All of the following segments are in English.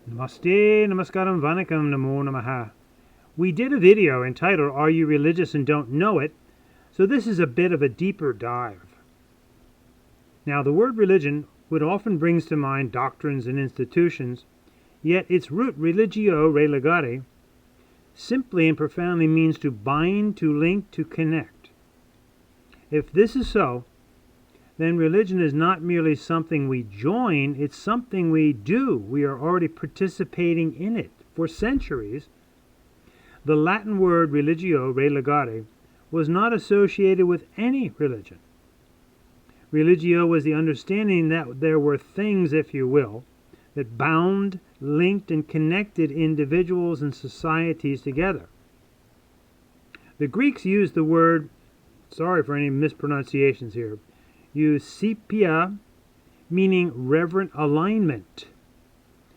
Namaste, Namaskaram, Vanakkam, Namo Namaha. We did a video entitled, Are You Religious and Don't Know It? So this is a bit of a deeper dive. Now, the word religion would often brings to mind doctrines and institutions, yet its root, religio religare, simply and profoundly means to bind, to link, to connect. If this is so, then religion is not merely something we join, it's something we do. We are already participating in it. For centuries, the Latin word religio religare was not associated with any religion. Religio was the understanding that there were things, if you will, that bound, linked, and connected individuals and societies together. The Greeks used the word, sorry for any mispronunciations here, Eusipia, meaning reverent alignment.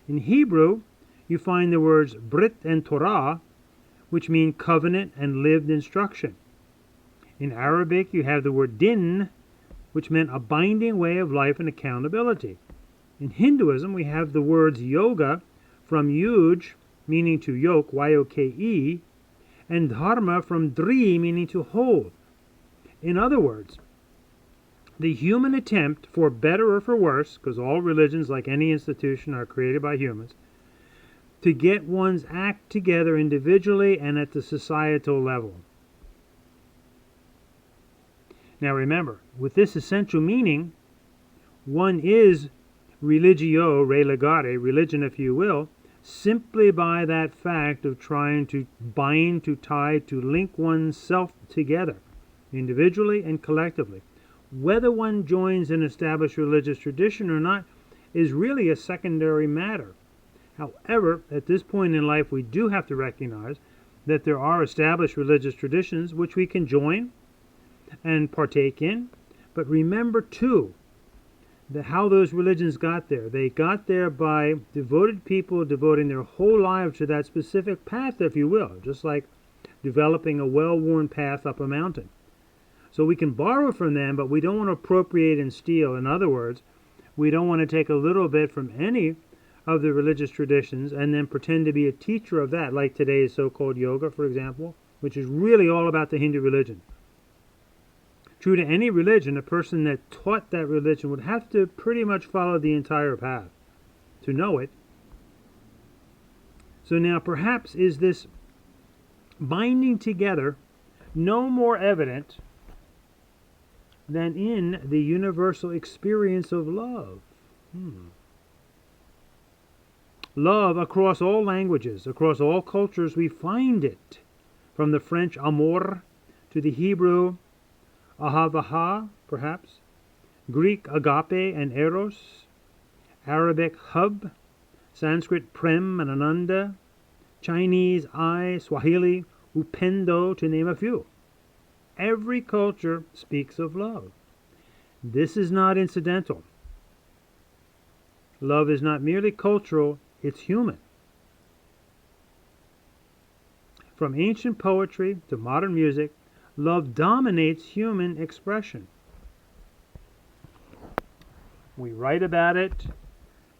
In Hebrew, you find the words Brit and Torah, which mean covenant and lived instruction. In Arabic, you have the word din, which meant a binding way of life and accountability. In Hinduism, we have the words yoga, from yuj, meaning to yoke, Y-O-K-E, and dharma from dri, meaning to hold. In other words, the human attempt, for better or for worse, because all religions, like any institution, are created by humans, to get one's act together individually and at the societal level. Now remember, with this essential meaning, one is religio religare, religion if you will, simply by that fact of trying to bind, to tie, to link oneself together, individually and collectively. Whether one joins an established religious tradition or not is really a secondary matter. However, at this point in life, we do have to recognize that there are established religious traditions which we can join and partake in. But remember, too, that how those religions got there. They got there by devoted people devoting their whole lives to that specific path, if you will, just like developing a well-worn path up a mountain. So we can borrow from them, but we don't want to appropriate and steal. In other words, we don't want to take a little bit from any of the religious traditions and then pretend to be a teacher of that, like today's so-called yoga, for example, which is really all about the Hindu religion. True to any religion, a person that taught that religion would have to pretty much follow the entire path to know it. So now perhaps is this binding together no more evident than in the universal experience of love. Love across all languages, across all cultures, we find it. From the French amour to the Hebrew ahavaha, perhaps, Greek agape and eros, Arabic hub, Sanskrit prem and ananda, Chinese I, Swahili upendo, to name a few. Every culture speaks of love. This is not incidental. Love is not merely cultural, it's human. From ancient poetry to modern music, love dominates human expression. We write about it,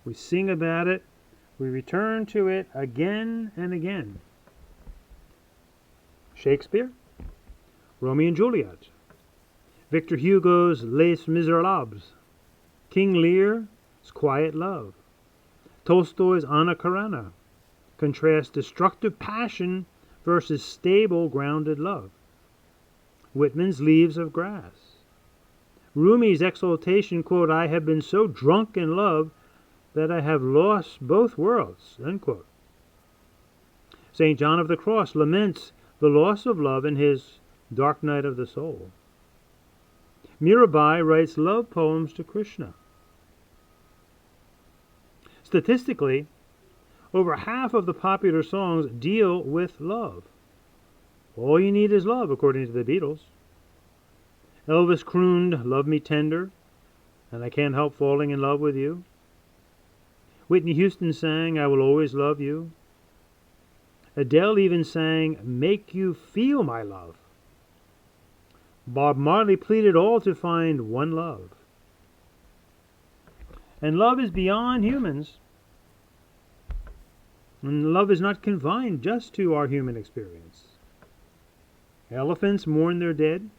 we sing about it, we return to it again and again. Shakespeare, Romeo and Juliet, Victor Hugo's Les Miserables, King Lear's Quiet Love, Tolstoy's Anna Karenina contrast destructive passion versus stable, grounded love. Whitman's Leaves of Grass, Rumi's exaltation, quote, I have been so drunk in love that I have lost both worlds, unquote. St. John of the Cross laments the loss of love in his Dark Night of the Soul. Mirabai writes love poems to Krishna. Statistically, over half of the popular songs deal with love. All you need is love, according to the Beatles. Elvis crooned, Love Me Tender, and I Can't Help Falling in Love with You. Whitney Houston sang, I Will Always Love You. Adele even sang, Make You Feel My Love. Bob Marley pleaded all to find one love. And love is beyond humans. And love is not confined just to our human experience. Elephants mourn their dead.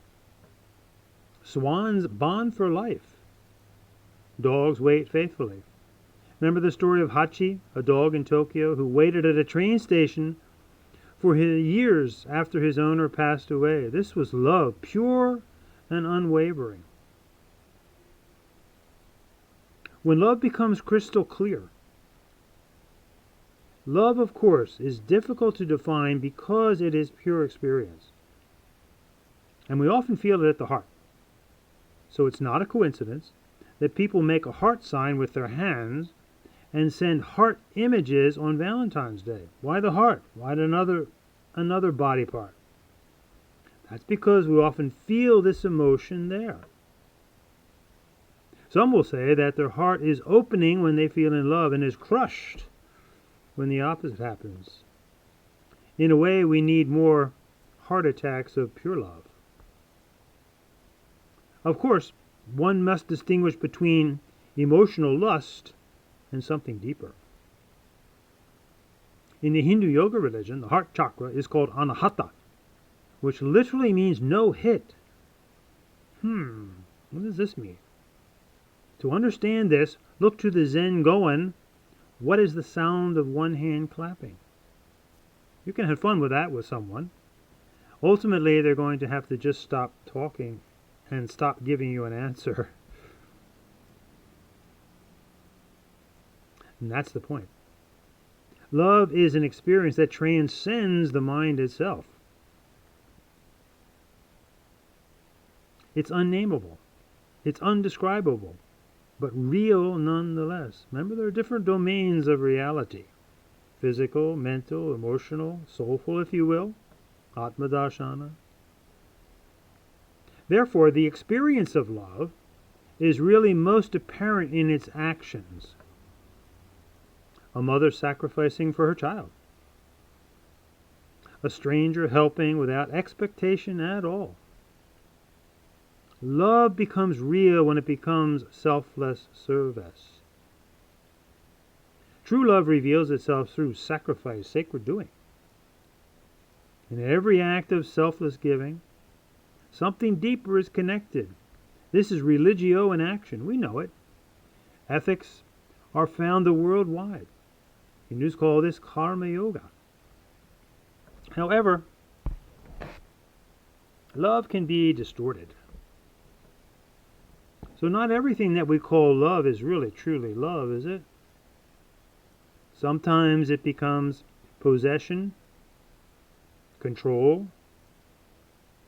Swans bond for life. Dogs wait faithfully. Remember the story of Hachi, a dog in Tokyo who waited at a train station for years after his owner passed away. This was love, pure and unwavering. When love becomes crystal clear, love, of course, is difficult to define because it is pure experience. And we often feel it at the heart. So it's not a coincidence that people make a heart sign with their hands and send heart images on Valentine's Day. Why the heart? Why another body part? That's because we often feel this emotion there. Some will say that their heart is opening when they feel in love and is crushed when the opposite happens. In a way, we need more heart attacks of pure love. Of course, one must distinguish between emotional lust and something deeper. In the Hindu yoga religion, the heart chakra is called Anahata, which literally means no hit. What does this mean? To understand this, look to the Zen koan. What is the sound of one hand clapping? You can have fun with that with someone. Ultimately, they're going to have to just stop talking and stop giving you an answer. And that's the point. Love is an experience that transcends the mind itself. It's unnameable. It's undescribable, but real nonetheless. Remember, there are different domains of reality. Physical, mental, emotional, soulful, if you will. Atma Darshana. Therefore, the experience of love is really most apparent in its actions. A mother sacrificing for her child. A stranger helping without expectation at all. Love becomes real when it becomes selfless service. True love reveals itself through sacrifice, sacred doing. In every act of selfless giving, something deeper is connected. This is religio in action. We know it. Ethics are found worldwide. Hindus call this karma yoga. However, love can be distorted. So not everything that we call love is really truly love, is it? Sometimes it becomes possession, control,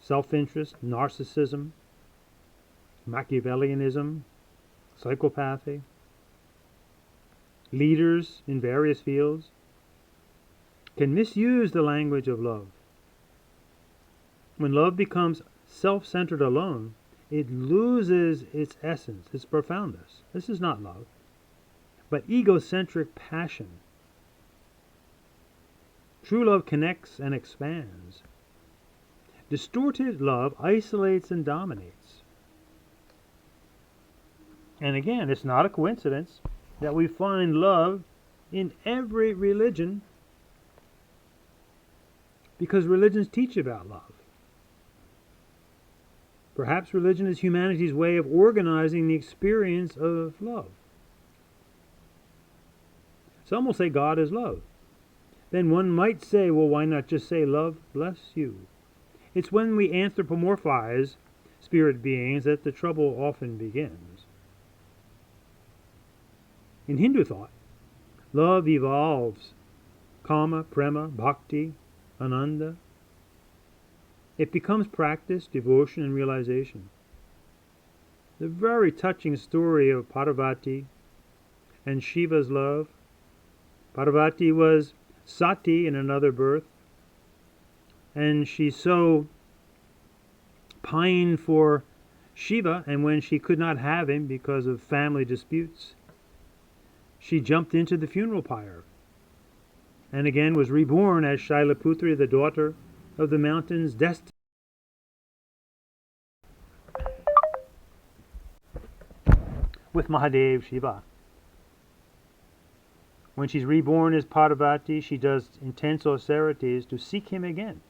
self-interest, narcissism, Machiavellianism, psychopathy. Leaders in various fields can misuse the language of love. When love becomes self-centered alone, it loses its essence, its profoundness. This is not love, but egocentric passion. True love connects and expands. Distorted love isolates and dominates. And again, it's not a coincidence that we find love in every religion, because religions teach about love. Perhaps religion is humanity's way of organizing the experience of love. Some will say God is love. Then one might say, well, why not just say love bless you? It's when we anthropomorphize spirit beings that the trouble often begins. In Hindu thought, love evolves. Kama, prema, bhakti, ananda. It becomes practice, devotion, and realization. The very touching story of Parvati and Shiva's love. Parvati was Sati in another birth, and she so pined for Shiva, and when she could not have him because of family disputes, she jumped into the funeral pyre, and again was reborn as Shailaputri, the daughter of the mountain's destiny. With Mahadev Shiva. When she's reborn as Parvati, she does intense austerities to seek him again.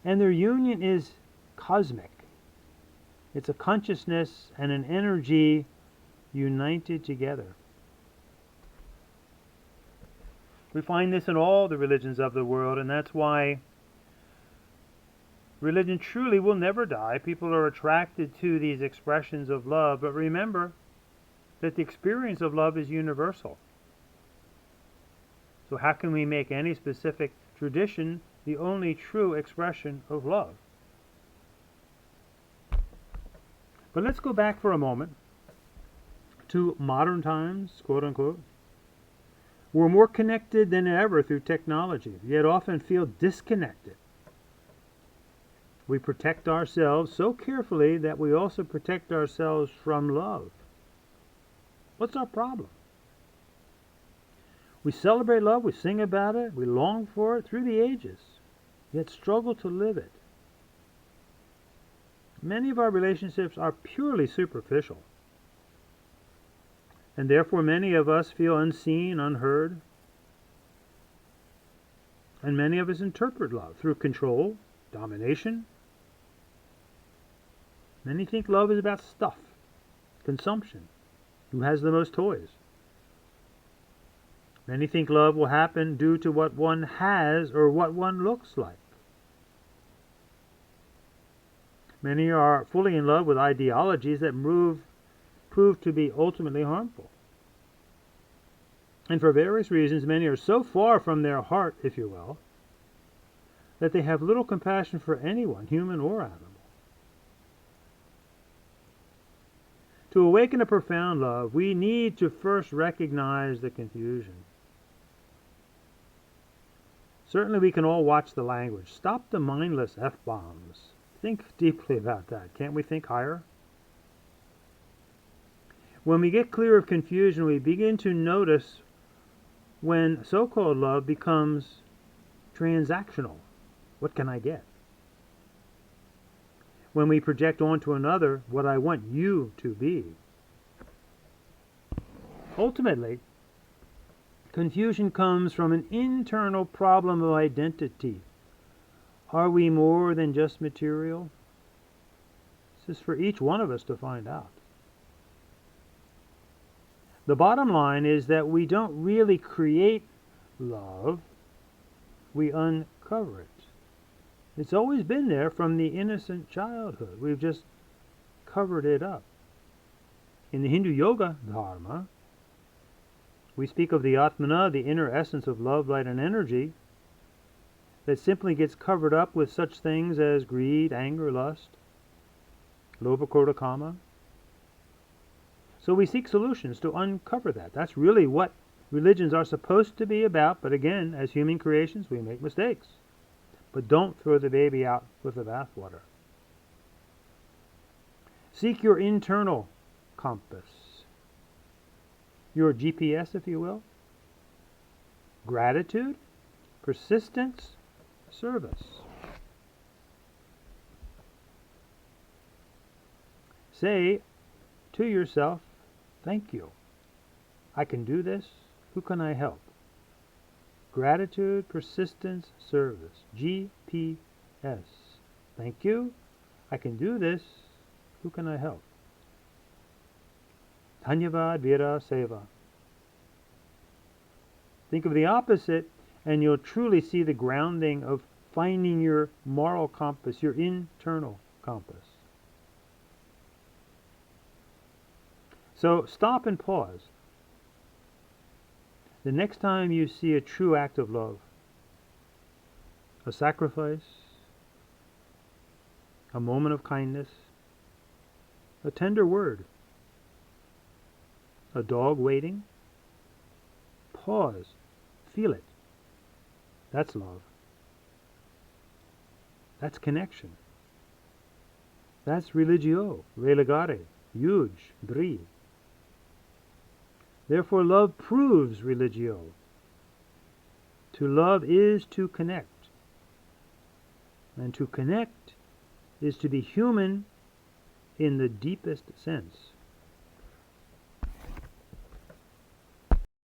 And their union is cosmic. It's a consciousness and an energy united together. We find this in all the religions of the world, and that's why religion truly will never die. People are attracted to these expressions of love, but remember that the experience of love is universal. So how can we make any specific tradition the only true expression of love? But let's go back for a moment to modern times, quote unquote. We're more connected than ever through technology, yet often feel disconnected. We protect ourselves so carefully that we also protect ourselves from love. What's our problem? We celebrate love, we sing about it, we long for it through the ages, yet struggle to live it. Many of our relationships are purely superficial, and therefore many of us feel unseen, unheard, and many of us interpret love through control, domination. Many think love is about stuff, consumption, who has the most toys. Many think love will happen due to what one has or what one looks like. Many are fully in love with ideologies that prove to be ultimately harmful. And for various reasons, many are so far from their heart, if you will, that they have little compassion for anyone, human or animal. To awaken a profound love, we need to first recognize the confusion. Certainly we can all watch the language. Stop the mindless F-bombs. Think deeply about that. Can't we think higher? When we get clear of confusion, we begin to notice when so-called love becomes transactional. What can I get? When we project onto another what I want you to be. Ultimately, confusion comes from an internal problem of identity. Are we more than just material? This is for each one of us to find out. The bottom line is that we don't really create love, we uncover it. It's always been there from the innocent childhood. We've just covered it up. In the Hindu Yoga Dharma, we speak of the Atmana, the inner essence of love, light, and energy, that simply gets covered up with such things as greed, anger, lust, lobha, krodha, kama. So we seek solutions to uncover that. That's really what religions are supposed to be about, but again, as human creations, we make mistakes. But don't throw the baby out with the bathwater. Seek your internal compass, your GPS, if you will. Gratitude, persistence, service. Say to yourself, thank you. I can do this. Who can I help? Gratitude, persistence, service. GPS. Thank you. I can do this. Who can I help? Dhanyavad Vira Seva. Think of the opposite, and you'll truly see the grounding of finding your moral compass, your internal compass. So stop and pause. The next time you see a true act of love, a sacrifice, a moment of kindness, a tender word, a dog waiting, pause, feel it. That's love. That's connection. That's religio, relegare, huge, dri. Therefore, love proves religio. To love is to connect. And to connect is to be human in the deepest sense.